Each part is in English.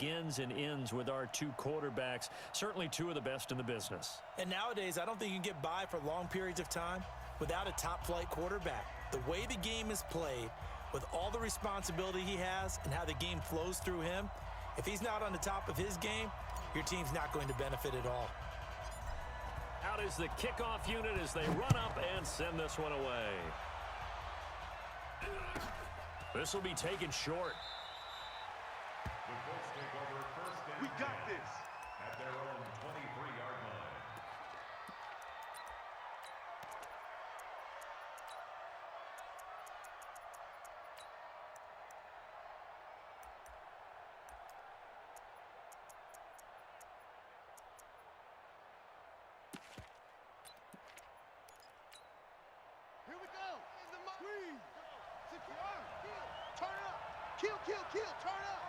begins and ends with our two quarterbacks, certainly two of the best in the business. And nowadays, I don't think you can get by for long periods of time without a top-flight quarterback. The way the game is played, with all the responsibility he has and how the game flows through him, if he's not on the top of his game, your team's not going to benefit at all. Out is the kickoff unit as they run up and send this one away. This will be taken short. The Colts take over first and We got this. at their own 23-yard line. Here we go. Squeeze. Secure. Turn it up. Kill, kill, kill. Turn it up.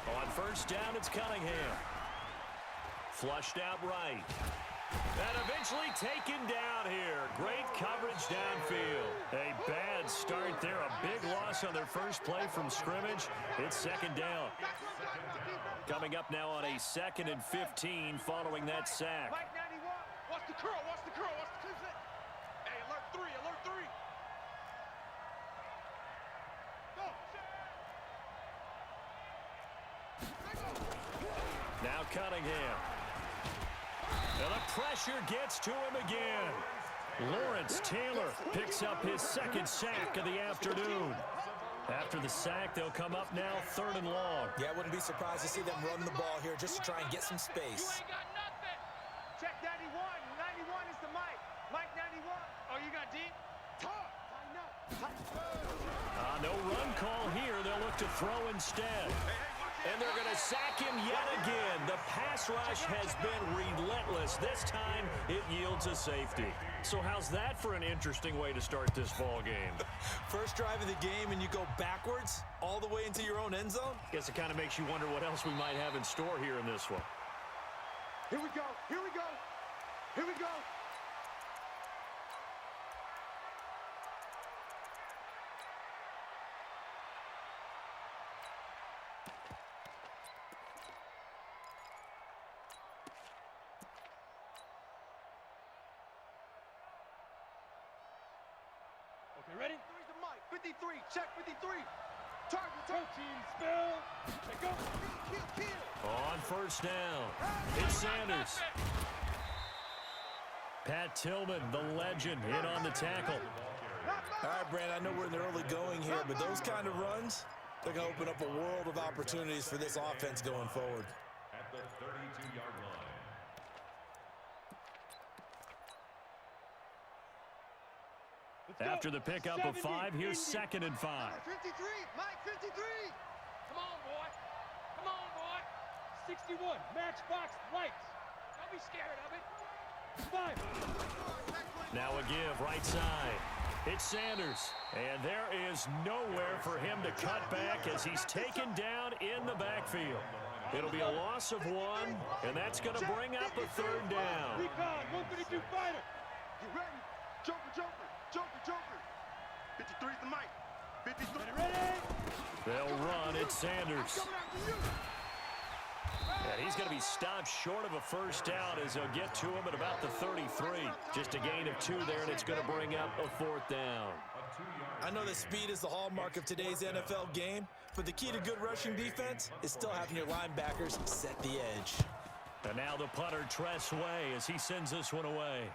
On first down, it's Cunningham. Flushed out right. And eventually taken down here. Great coverage downfield. A bad start there. A big loss on their first play from scrimmage. It's second down. Coming up now on a 2nd and 15 following that sack. Mike 91. Watch the curl. Watch the curl. Watch the curl. Hey, alert 3. Alert 3. Go. Now Cunningham. And the pressure gets to him again. Lawrence Taylor picks up his second sack of the afternoon. After the sack, they'll come up now 3rd and long. Yeah, I wouldn't be surprised to see them run the ball here just to try and get some space. You ain't got nothing. Check 91. 91 is the Mike. Mike 91. Oh, you got deep? No run call here. They'll look to throw instead. And they're going to sack him yet again. The pass rush has been relentless. This time, it yields a safety. So how's that for an interesting way to start this ball game? First drive of the game, and you go backwards all the way into your own end zone? Guess it kind of makes you wonder what else we might have in store here in this one. Here we go. Here we go. Here we go. Okay, ready? 3's the Mike. 53. Check 53. Target. Team spell. Let go. Kill, kill, kill. On first down, it's Sanders. Pat Tillman, the legend, in on the tackle. All right, Brand, I know we're in the early going here, but those kind of runs, they're going to open up a world of opportunities for this offense going forward. At the 32-yard line. After the pickup of 5, here's 2nd and 5. 53. Mike 53. Come on, boy. Come on, boy. 61. Matchbox lights. Don't be scared of it. 5. Now a give, right side. It's Sanders. And there is nowhere for him to cut back as he's taken down in the backfield. It'll be a loss of 1, and that's going to bring up a 3rd down. Recon, 152 fighter. You ready? Joker, Joker. Joker, Joker. 53 is the Mike. 53. Ready? They'll run. It's Sanders. And he's going to be stopped short of a first down as they'll get to him at about the 33. Just a gain of 2 there, and it's going to bring up a 4th down. I know that speed is the hallmark of today's NFL game, but the key to good rushing defense is still having your linebackers set the edge. And now the punter, Tress Way, as he sends this one away.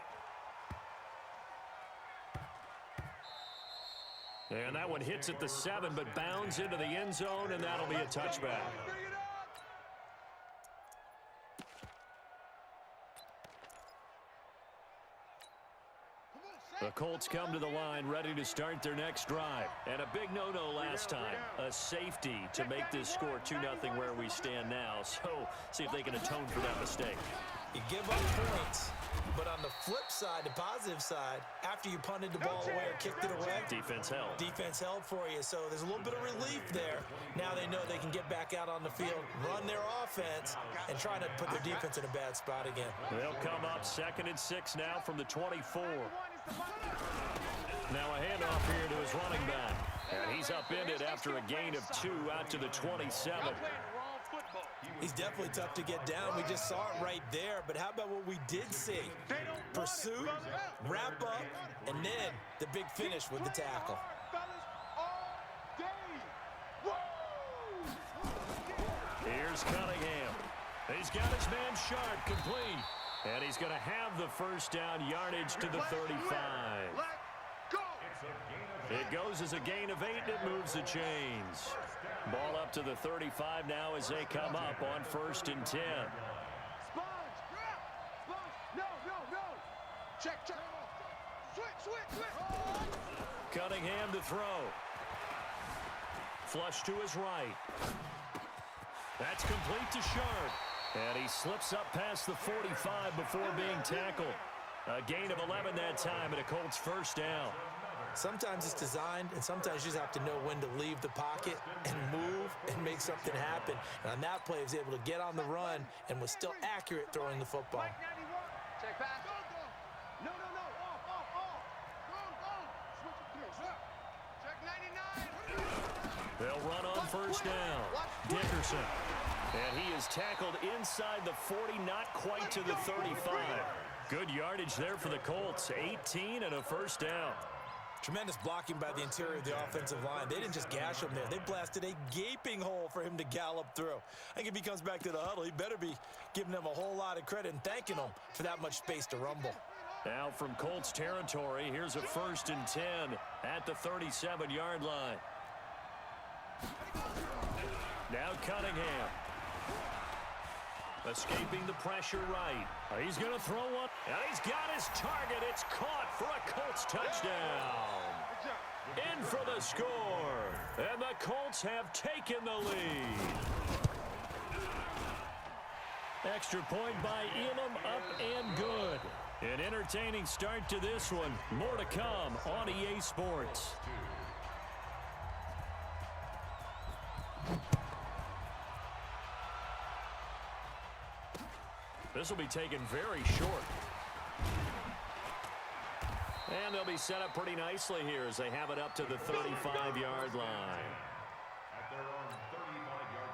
And that one hits at the 7, but bounds into the end zone, and that'll be a touchback. The Colts come to the line ready to start their next drive. And a big no-no last time. A safety to make this score 2-0 where we stand now. So see if they can atone for that mistake. You give up points, but on the flip side, the positive side, after you punted the ball away or kicked it away, defense held. Defense held for you, so there's a little bit of relief there. Now they know they can get back out on the field, run their offense, and try to put their defense in a bad spot again. They'll come up 2nd and 6 now from the 24. Now a handoff here to his running back. And he's upended after a gain of 2 out to the 27. He's definitely tough to get down. We just saw it right there. But how about what we did see? Pursuit, wrap up, and then the big finish with the tackle. Here's Cunningham. He's got his man Sharp complete. And he's going to have the first down yardage to the 35. It goes as a gain of 8, and it moves the chains. Ball up to the 35 now as they come up on 1st and 10. Cunningham to throw. Flush to his right. That's complete to Sharp. And he slips up past the 45 before being tackled. A gain of 11 that time, and a Colts first down. Sometimes it's designed, and sometimes you just have to know when to leave the pocket and move and make something happen. And on that play, he was able to get on the run and was still accurate throwing the football. Check pass. No. Check 99. They'll run on first down. Dickerson. And he is tackled inside the 40, not quite to the 35. Good yardage there for the Colts. 18 and a first down. Tremendous blocking by the interior of the offensive line. They didn't just gash him there. They blasted a gaping hole for him to gallop through. I think if he comes back to the huddle, he better be giving them a whole lot of credit and thanking them for that much space to rumble. Now from Colts territory, here's a 1st and 10 at the 37-yard line. Now Cunningham. Escaping the pressure right. He's going to throw one. And he's got his target. It's caught for a Colts touchdown. In for the score. And the Colts have taken the lead. Extra point by Elam, up and good. An entertaining start to this one. More to come on EA Sports. This will be taken very short. And they'll be set up pretty nicely here as they have it up to the 35-yard line. At their own 35-yard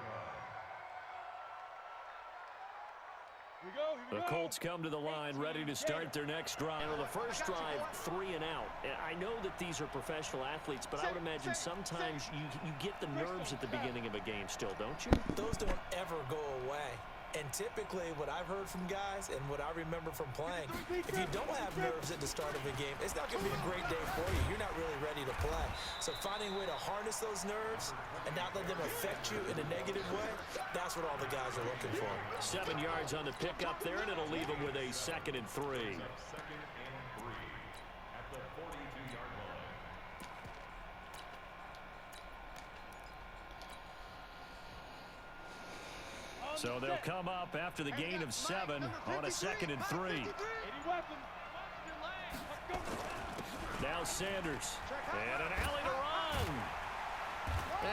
line. The Colts come to the line ready to start their next drive. The first drive, 3 and out. I know that these are professional athletes, but I would imagine sometimes you get the nerves at the beginning of a game still, don't you? Those don't ever go away. And typically what I've heard from guys and what I remember from playing, if you don't have nerves at the start of a game, it's not going to be a great day for you. You're not really ready to play. So finding a way to harness those nerves and not let them affect you in a negative way, that's what all the guys are looking for. 7 yards on the pickup there, and it'll leave them with a 2nd and 3. 2nd and 3 at the 42-yard line. So they'll come up after the gain of 7 on a 2nd and 3. Now Sanders. And an alley to run.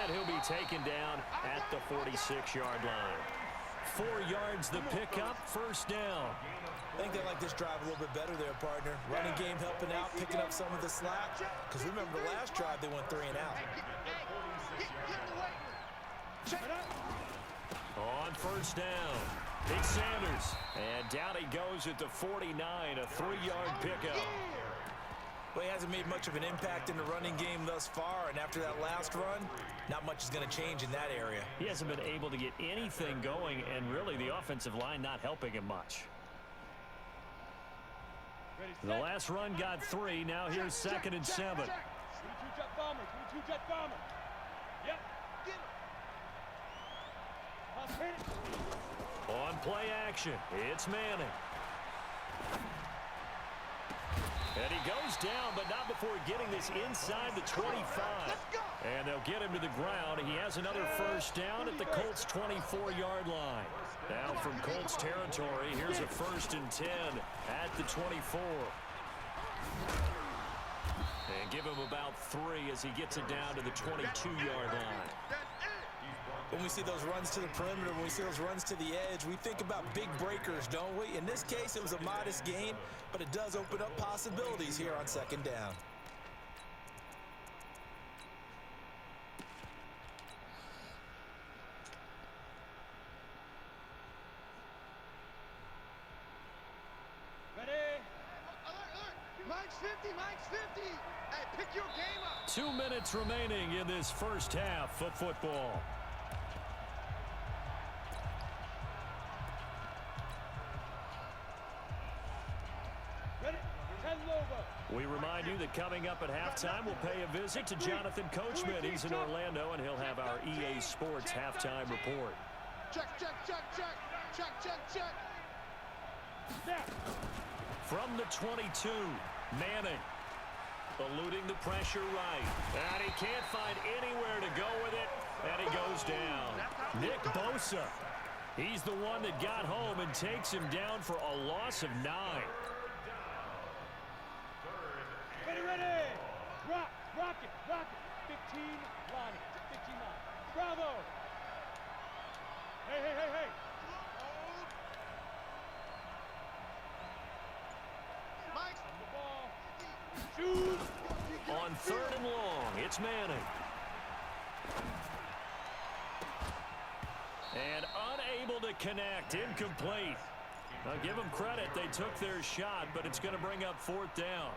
And he'll be taken down at the 46-yard line. 4 yards the pickup, first down. I think they like this drive a little bit better there, partner. Running game helping out, picking up some of the slack. Because remember the last drive, they went 3 and out. On first down, Big Sanders. And down he goes at the 49, a 3-yard pickup. Well, he hasn't made much of an impact in the running game thus far, and after that last run, not much is going to change in that area. He hasn't been able to get anything going, and really the offensive line not helping him much. The last run got 3. Now here's 2nd and 7. 22 jet bomber. 22 jet bomber. Yep. On play action, it's Manning. And he goes down, but not before getting this inside the 25. And they'll get him to the ground. He has another first down at the Colts' 24-yard line. Now from Colts territory, here's a 1st and 10 at the 24. And give him about 3 as he gets it down to the 22-yard line. When we see those runs to the perimeter, when we see those runs to the edge, we think about big breakers, don't we? In this case, it was a modest gain, but it does open up possibilities here on 2nd down. 50, Mike's 50. Hey, pick your game up. 2 minutes remaining in this first half of football. Ready? 10 logo. We remind you that coming up at halftime, we'll pay a visit to Jonathan Coachman. He's in Orlando, and he'll have our EA Sports halftime report. Check, check, check, check. Check, check, check. Snap. From the 22, Manning. Eluding the pressure right. And he can't find anywhere to go with it, and he goes down. Nick Bosa. He's the one that got home and takes him down for a loss of 9. Ready, ready. Rock it. 15, Lonnie. 15 line. Bravo. Hey. Mike. On the ball. Shoot. On 3rd and long, it's Manning. And unable to connect, incomplete. I'll give them credit, they took their shot, but it's going to bring up 4th down.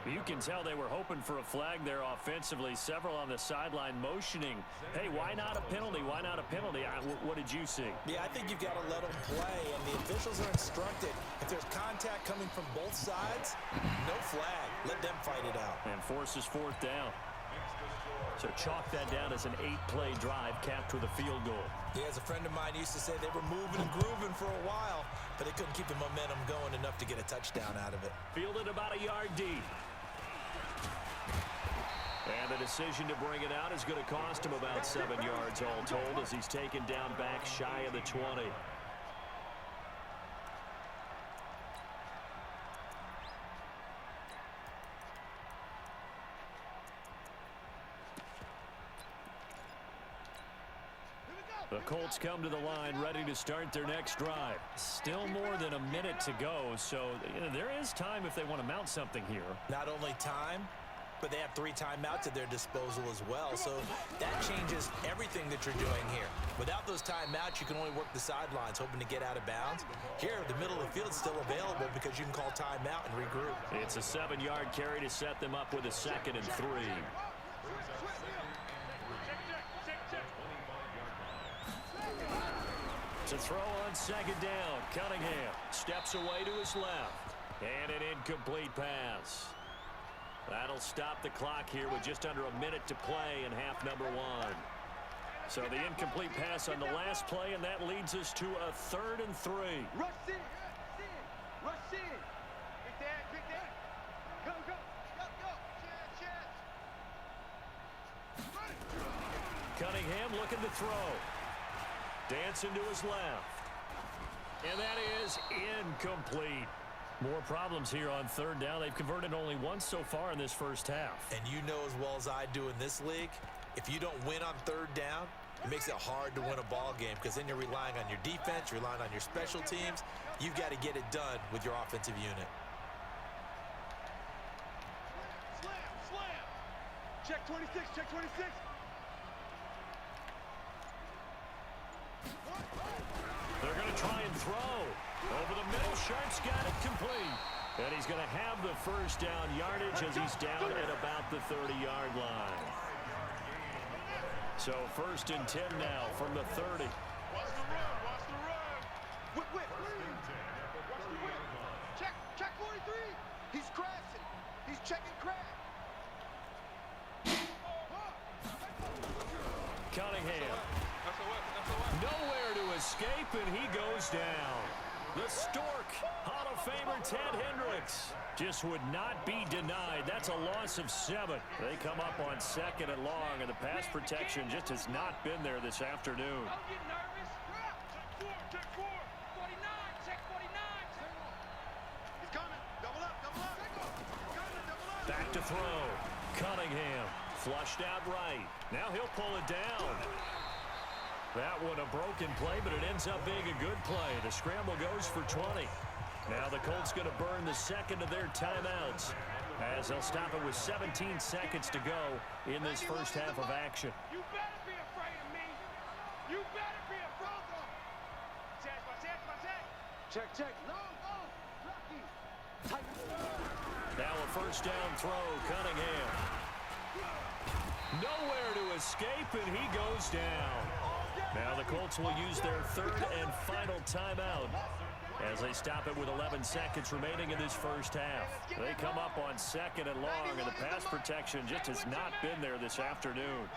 You can tell they were hoping for a flag there offensively. Several on the sideline motioning, hey, why not a penalty? Why not a penalty? What did you see? Yeah, I think you've got to let them play, and the officials are instructed. If there's contact coming from both sides, no flag. Let them fight it out. And forces 4th down. So chalk that down as an 8-play drive capped with a field goal. Yeah, as a friend of mine used to say, they were moving and grooving for a while, but they couldn't keep the momentum going enough to get a touchdown out of it. Fielded about a yard deep. And the decision to bring it out is going to cost him about 7 yards all told as he's taken down back shy of the 20. The Colts come to the line ready to start their next drive. Still more than a minute to go, so there is time if they want to mount something here. Not only time, but they have 3 timeouts at their disposal as well, so that changes everything that you're doing here. Without those timeouts, you can only work the sidelines, hoping to get out of bounds. Here, the middle of the field is still available because you can call timeout and regroup. It's a 7-yard carry to set them up with a 2nd and 3. To throw on 2nd down, Cunningham steps away to his left. And an incomplete pass. That'll stop the clock here with just under a minute to play in half number 1. So the incomplete pass on the last play, and that leads us to a 3rd and 3. Rush in. Rush in. Pick that. Go. Chance. Cunningham looking to throw. Dancing to his left. And that is incomplete. More problems here on 3rd down. They've converted only once so far in this first half. And you know as well as I do in this league, if you don't win on 3rd down, it makes it hard to win a ball game because then you're relying on your defense, you're relying on your special teams. You've got to get it done with your offensive unit. Slam. Check 26. They're going to try and throw. Over the middle, Sharp's got it complete. And he's going to have the first down yardage as he's down at about the 30-yard line. So 1st and 10 now from the 30. Watch the run. Whip. Check 43. He's crashing. He's checking crash. Cunningham. Nowhere to escape, and he goes down. The Stork, Hall of Famer Ted Hendricks, just would not be denied. That's a loss of 7. They come up on 2nd and long, and the pass protection just has not been there this afternoon. Don't get nervous. Check 4. 49. Check 49. He's coming. Double up. Back to throw. Cunningham flushed out right. Now he'll pull it down. That one a broken play, but it ends up being a good play. The scramble goes for 20. Now the Colts going to burn the 2nd of their timeouts as they'll stop it with 17 seconds to go in this first half of action. You better be afraid of me. You better be afraid of me. Check. No, Lucky. Now a first down throw, Cunningham. Nowhere to escape, and he goes down. Now the Colts will use their third and final timeout as they stop it with 11 seconds remaining in this first half. They come up on second and long, and the pass protection just has not been there this afternoon.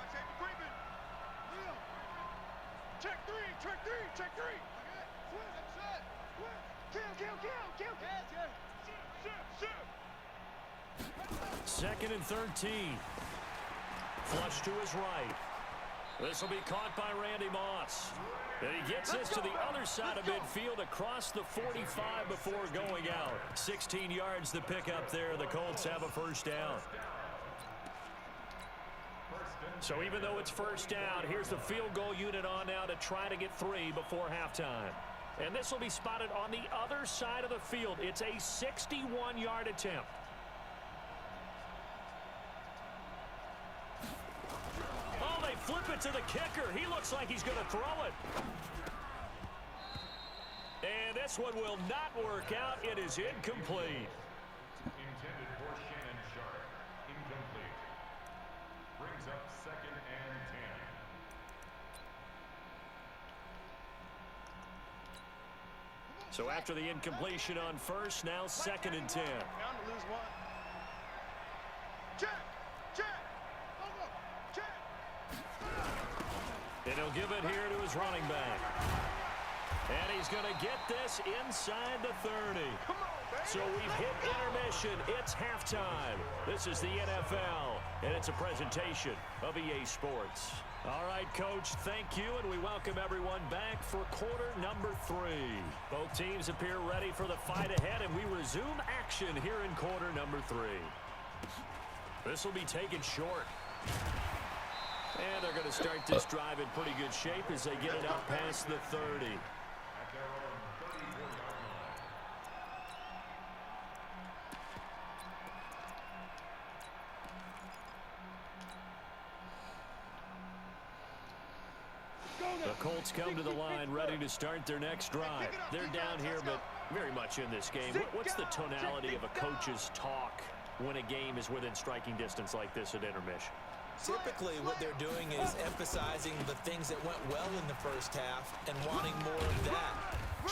Check three, check three, check three. Kill. Second and 13. Flush to his right. This will be caught by Randy Moss. And he gets this to the other side of midfield across the 45 before going out. 16 yards to pick up there. The Colts have a first down. So even though it's first down, here's the field goal unit on now to try to get 3 before halftime. And this will be spotted on the other side of the field. It's a 61-yard attempt. Oh, they flip it to the kicker. He looks like he's going to throw it. And this one will not work out. It is incomplete. Intended for Shannon Sharp. Incomplete. Brings up second and 10. So after the incompletion on first, now second and 10. Bound to lose one. Check. And he'll give it here to his running back. And he's going to get this inside the 30. So we've hit intermission. It's halftime. This is the NFL, and it's a presentation of EA Sports. All right, Coach, thank you, and we welcome everyone back for quarter number 3. Both teams appear ready for the fight ahead, and we resume action here in quarter number 3. This will be taken short. And they're going to start this drive in pretty good shape as they get it up past the 30. At their own 34-yard line. The Colts come to the line ready to start their next drive. They're down here, but very much in this game. What's the tonality of a coach's talk when a game is within striking distance like this at intermission? Typically, what they're doing is emphasizing the things that went well in the first half and wanting more of that.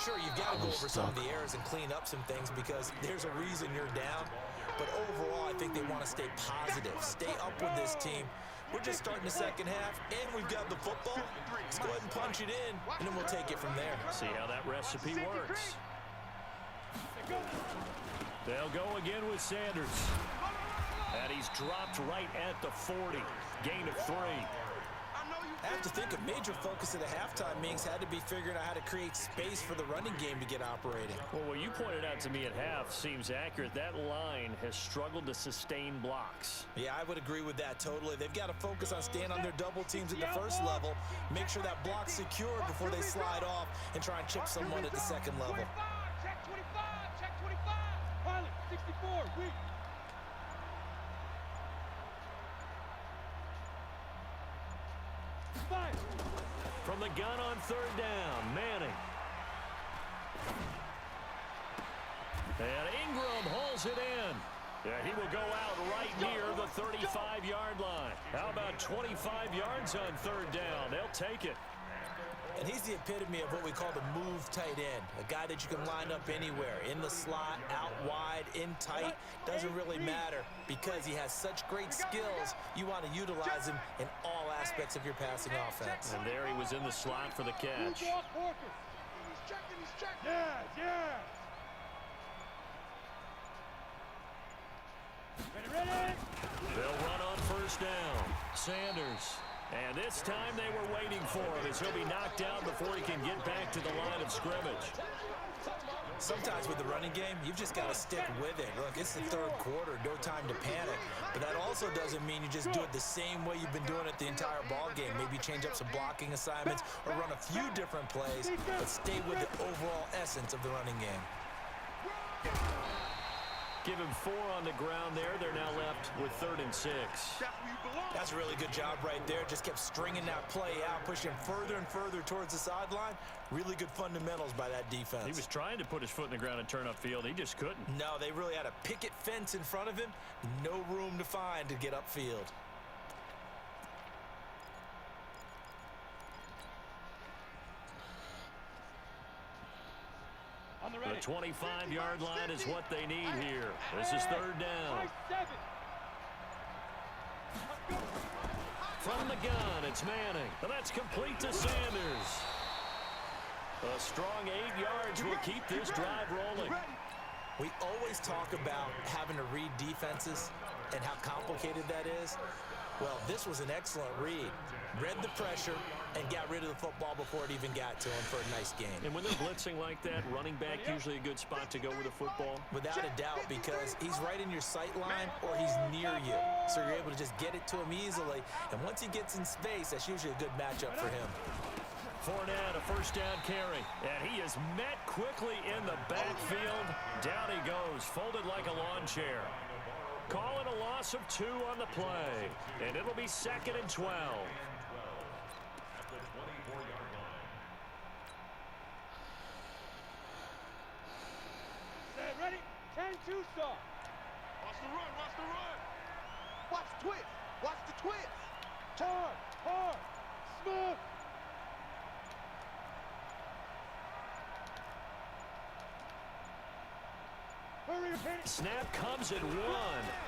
Sure, you've got to go over some of the errors and clean up some things because there's a reason you're down. But overall, I think they want to stay positive, stay up with this team. We're just starting the second half, and we've got the football. Let's go ahead and punch it in, and then we'll take it from there. See how that recipe works. They'll go again with Sanders. And he's dropped right at the 40. Gain of 3. I have to think a major focus of the halftime meetings had to be figuring out how to create space for the running game to get operating. Well, what you pointed out to me at half seems accurate. That line has struggled to sustain blocks. Yeah, I would agree with that totally. They've got to focus on staying on their double teams at the first level, make sure that block's secure before they slide off and try and chip someone at the second level. Check 25, check 25. Pilot, 64, weak. From the gun on third down, Manning. And Ingram holds it in. Yeah, he will go out right near the 35-yard line. How about 25 yards on third down? They'll take it. And he's the epitome of what we call the move tight end, a guy that you can line up anywhere, in the slot, out wide, in tight, doesn't really matter because he has such great skills. You want to utilize him in all aspects of your passing offense. And there he was in the slot for the catch. He's checking. Yeah. Ready. They'll run on first down. Sanders. And this time they were waiting for him as he'll be knocked out before he can get back to the line of scrimmage. Sometimes with the running game, you've just got to stick with it. Look, it's the third quarter, no time to panic. But that also doesn't mean you just do it the same way you've been doing it the entire ball game. Maybe change up some blocking assignments or run a few different plays, but stay with the overall essence of the running game. Give him 4 on the ground there. They're now left with 3rd and 6. That's a really good job right there. Just kept stringing that play out, pushing further and further towards the sideline. Really good fundamentals by that defense. He was trying to put his foot in the ground and turn upfield. He just couldn't. No, they really had a picket fence in front of him. No room to find to get upfield. The 25-yard line is what they need here. This is 3rd down. From the gun, it's Manning. And that's complete to Sanders. A strong 8 yards will keep this drive rolling. We always talk about having to read defenses and how complicated that is. Well, this was an excellent read. Read the pressure and got rid of the football before it even got to him for a nice game. And when they're blitzing like that, running back usually a good spot to go with the football? Without a doubt, because he's right in your sight line or he's near you. So you're able to just get it to him easily. And once he gets in space, that's usually a good matchup for him. Fournette, a 1st down carry. And he is met quickly in the backfield. Down he goes, folded like a lawn chair. Call it a loss of 2 on the play. And it'll be 2nd and 12. Ready? 10-2 start. Watch the run, watch the run. Watch the twist, watch the twist. Hard, smooth. Snap comes at 1.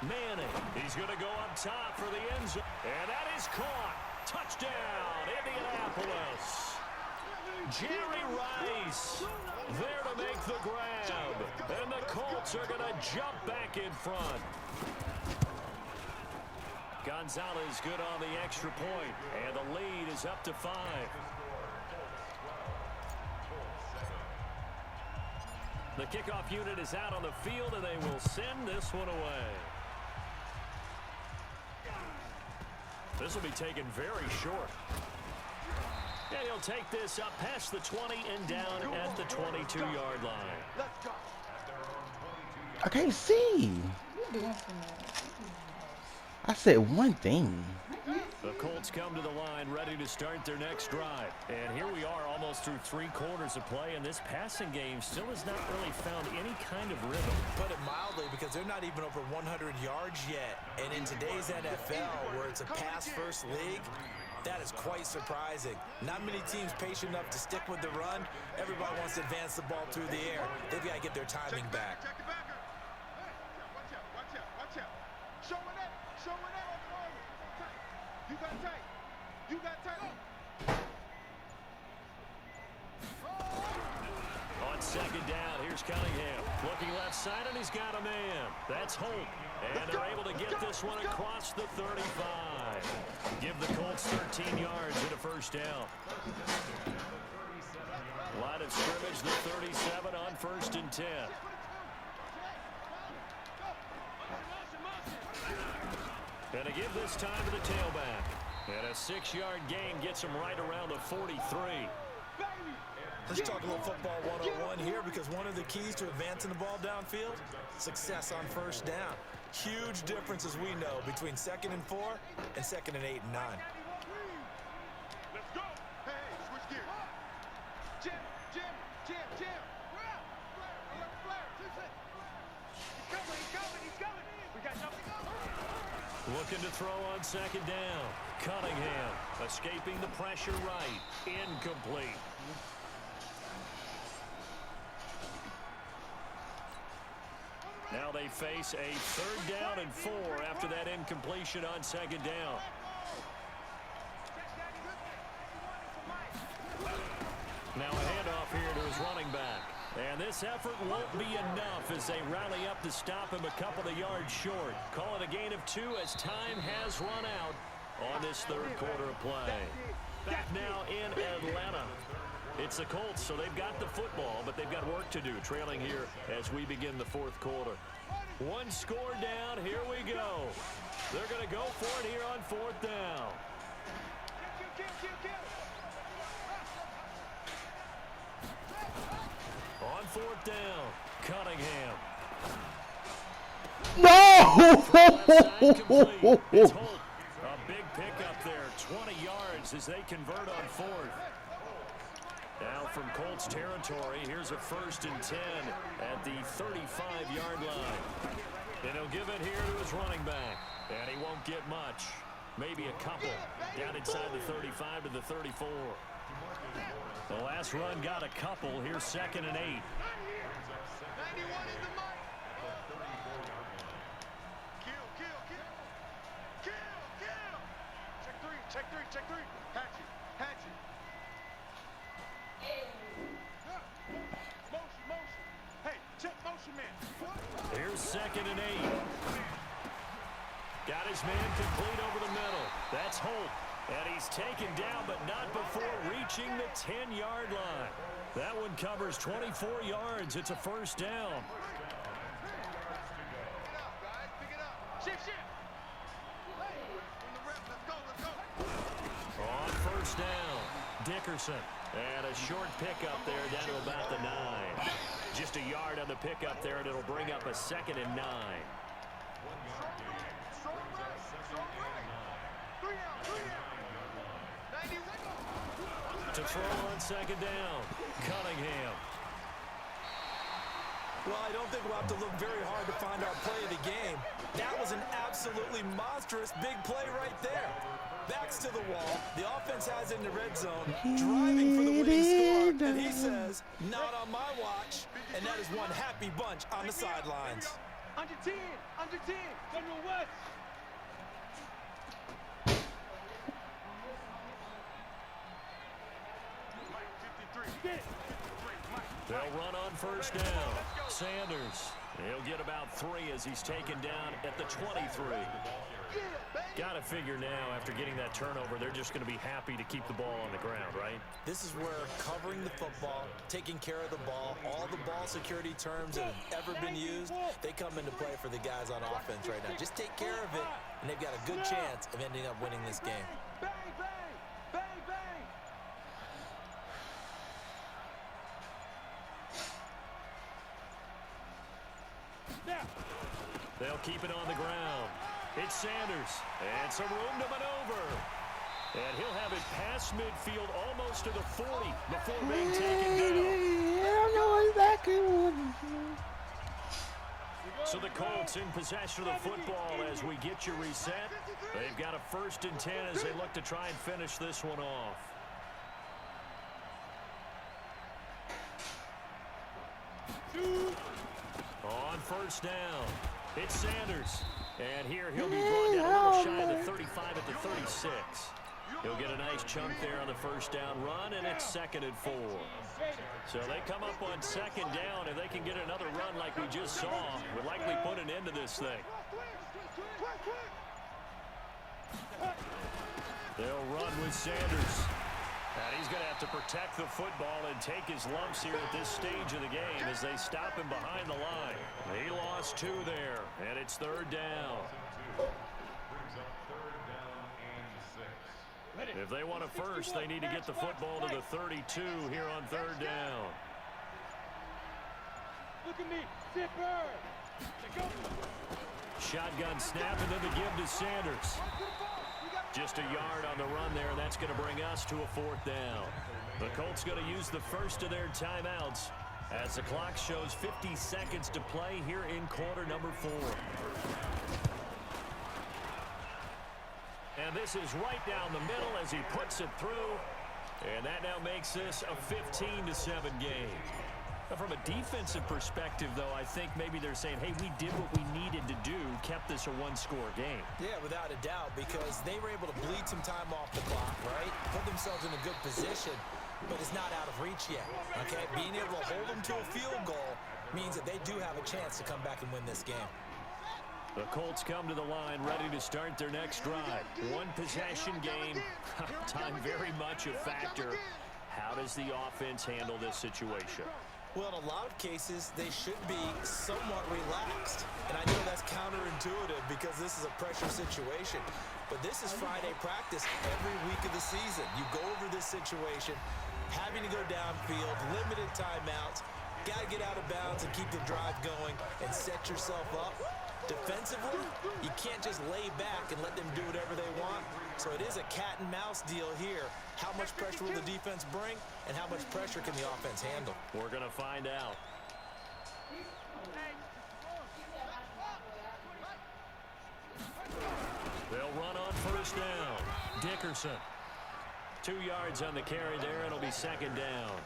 Manning. He's going to go up top for the end zone. And that is caught. Touchdown, Indianapolis. Jerry Rice there to make the grab. And the Colts are going to jump back in front. Gonzalez good on the extra point. And the lead is up to 5. The kickoff unit is out on the field, and they will send this one away. This will be taken very short. And he'll take this up past the 20 and down at the 22-yard line. I can't see. I said one thing. The Colts come to the line ready to start their next drive. And here we are almost through 3 quarters of play, and this passing game still has not really found any kind of rhythm. Put it mildly, because they're not even over 100 yards yet. And in today's NFL, where it's a pass-first league, that is quite surprising. Not many teams patient enough to stick with the run. Everybody wants to advance the ball through the air. They've got to get their timing back. Check the backer. Watch out. Show it up. You got tight. On 2nd down, here's Cunningham. Looking left side, and he's got a man. That's Holt. And they're able to get this one across the 35. Give the Colts 13 yards and a 1st down. Line of scrimmage, the 37 on 1st and 10. And to give this time to the tailback. And a 6-yard gain gets him right around the 43. Let's talk a little football 101 here, because one of the keys to advancing the ball downfield, success on 1st down. Huge difference, as we know, between 2nd and 4 and 2nd and 8 and 9. Let's go. Hey, switch gears. Jim. He's coming. We got nothing. Looking to throw on 2nd down. Cunningham escaping the pressure right. Incomplete. Now they face a 3rd down and 4 after that incompletion on 2nd down. Now a handoff here to his running back. And this effort won't be enough as they rally up to stop him a couple of yards short. Call it a gain of 2 as time has run out on this 3rd quarter of play. Back now in Atlanta. It's the Colts, so they've got the football, but they've got work to do, trailing here as we begin the 4th quarter. 1 score down, here we go. They're going to go for it here on 4th down. On 4th down, Cunningham. No! Complete. It's Holt. A big pickup there. 20 yards as they convert on fourth. Now from Colts territory, here's a 1st and 10 at the 35-yard line. And he'll give it here to his running back. And he won't get much. Maybe a couple. Down inside the 35 to the 34. The last run got a couple. Here's 2nd and 8. 91 is the mark. Kill. Check three. Hatchet. Motion. Hey, check motion, man. Here's 2nd and 8. Got his man complete over the middle. That's Holt. And he's taken down, but not before reaching the 10-yard line. That one covers 24 yards. It's a 1st down. Pick it up. Shift. Hey, in the rep. Let's go. On 1st down, Dickerson. And a short pickup there down to about the 9. Just a yard on the pickup there, and it'll bring up a 2nd and 9. To throw on 2nd down, Cunningham. Well, I don't think we'll have to look very hard to find our play of the game. That was an absolutely monstrous big play right there. Backs to the wall. The offense has it in the red zone, driving for the winning score. And he says, not on my watch. And that is one happy bunch on the sidelines. Under 10. General West. They'll run on 1st down. Sanders, he'll get about 3 as he's taken down at the 23. Got to figure now, after getting that turnover, they're just going to be happy to keep the ball on the ground, right? This is where covering the football, taking care of the ball, all the ball security terms that have ever been used, they come into play for the guys on offense right now. Just take care of it, and they've got a good chance of ending up winning this game. Bang. They'll keep it on the ground. It's Sanders, and some room to maneuver. And he'll have it past midfield, almost to the 40, before being taken down. I don't know exactly what. So the Colts in possession of the football as we get you reset. They've got a 1st and 10 as they look to try and finish this one off. On 1st down, it's Sanders. And here he'll be brought down a little shy of the 35 at the 36. He'll get a nice chunk there on the 1st down run, and it's 2nd and 4. So they come up on 2nd down. If they can get another run like we just saw, would likely put an end to this thing. They'll run with Sanders. And he's going to have to protect the football and take his lumps here at this stage of the game as they stop him behind the line. He lost 2 there, and it's 3rd down. If they want a first, they need to get the football to the 32 here on 3rd down. Look at me. Zipper. Shotgun snap, and then the give to Sanders. Just a yard on the run there, and that's going to bring us to a 4th down. The Colts going to use the first of their timeouts as the clock shows 50 seconds to play here in quarter number 4. And this is right down the middle as he puts it through. And that now makes this a 15-7 game. Now, from a defensive perspective, though, I think maybe they're saying, hey, we did what we needed to do, kept this a one-score game. Yeah, without a doubt, because they were able to bleed some time off the clock, right? Put themselves in a good position, but it's not out of reach yet, okay? Being able to hold them to a field goal means that they do have a chance to come back and win this game. The Colts come to the line ready to start their next drive. One-possession game. Time very much a factor. How does the offense handle this situation? Well, in a lot of cases, they should be somewhat relaxed. And I know that's counterintuitive because this is a pressure situation. But this is Friday practice every week of the season. You go over this situation, having to go downfield, limited timeouts, got to get out of bounds and keep the drive going and set yourself up. Defensively, you can't just lay back and let them do whatever they want. So it is a cat and mouse deal here. How much pressure will the defense bring, and how much pressure can the offense handle? We're going to find out. They'll run on first down. Dickerson. 2 yards on the carry there. It'll be second down.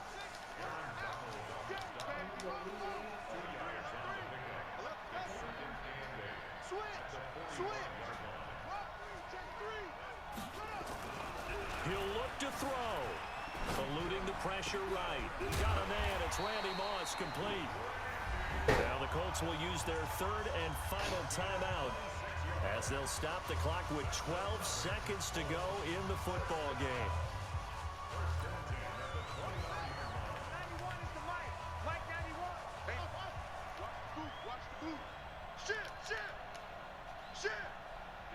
He'll look to throw. Eluding the pressure right. Got a man. It's Randy Moss, complete. Now the Colts will use their third and final timeout as they'll stop the clock with 12 seconds to go in the football game. 91 is the Mike. Mike 91. Hey, watch the boot. Shit.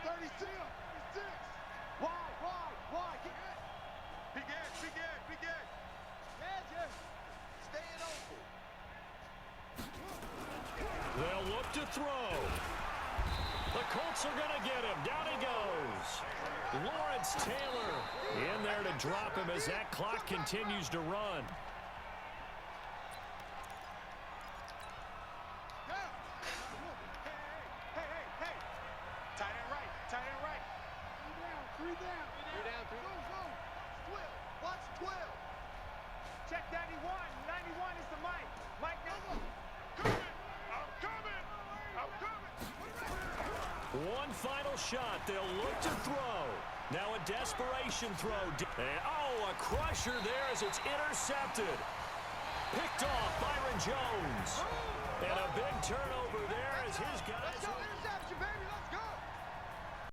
36. Why? Big Ed. Magic. Staying open. They'll look to throw. The Colts are going to get him. Down he goes. Lawrence Taylor in there to drop him as that clock continues to run. Hey. Tight end right. 3 down. Go. 12. Watch 12. Check 91. 91 is the Mike. Mike 91. I'm coming. One final shot. They'll look to throw. Now a desperation throw. And, a crusher there as it's intercepted. Picked off Byron Jones. And a big turnover there as his guys...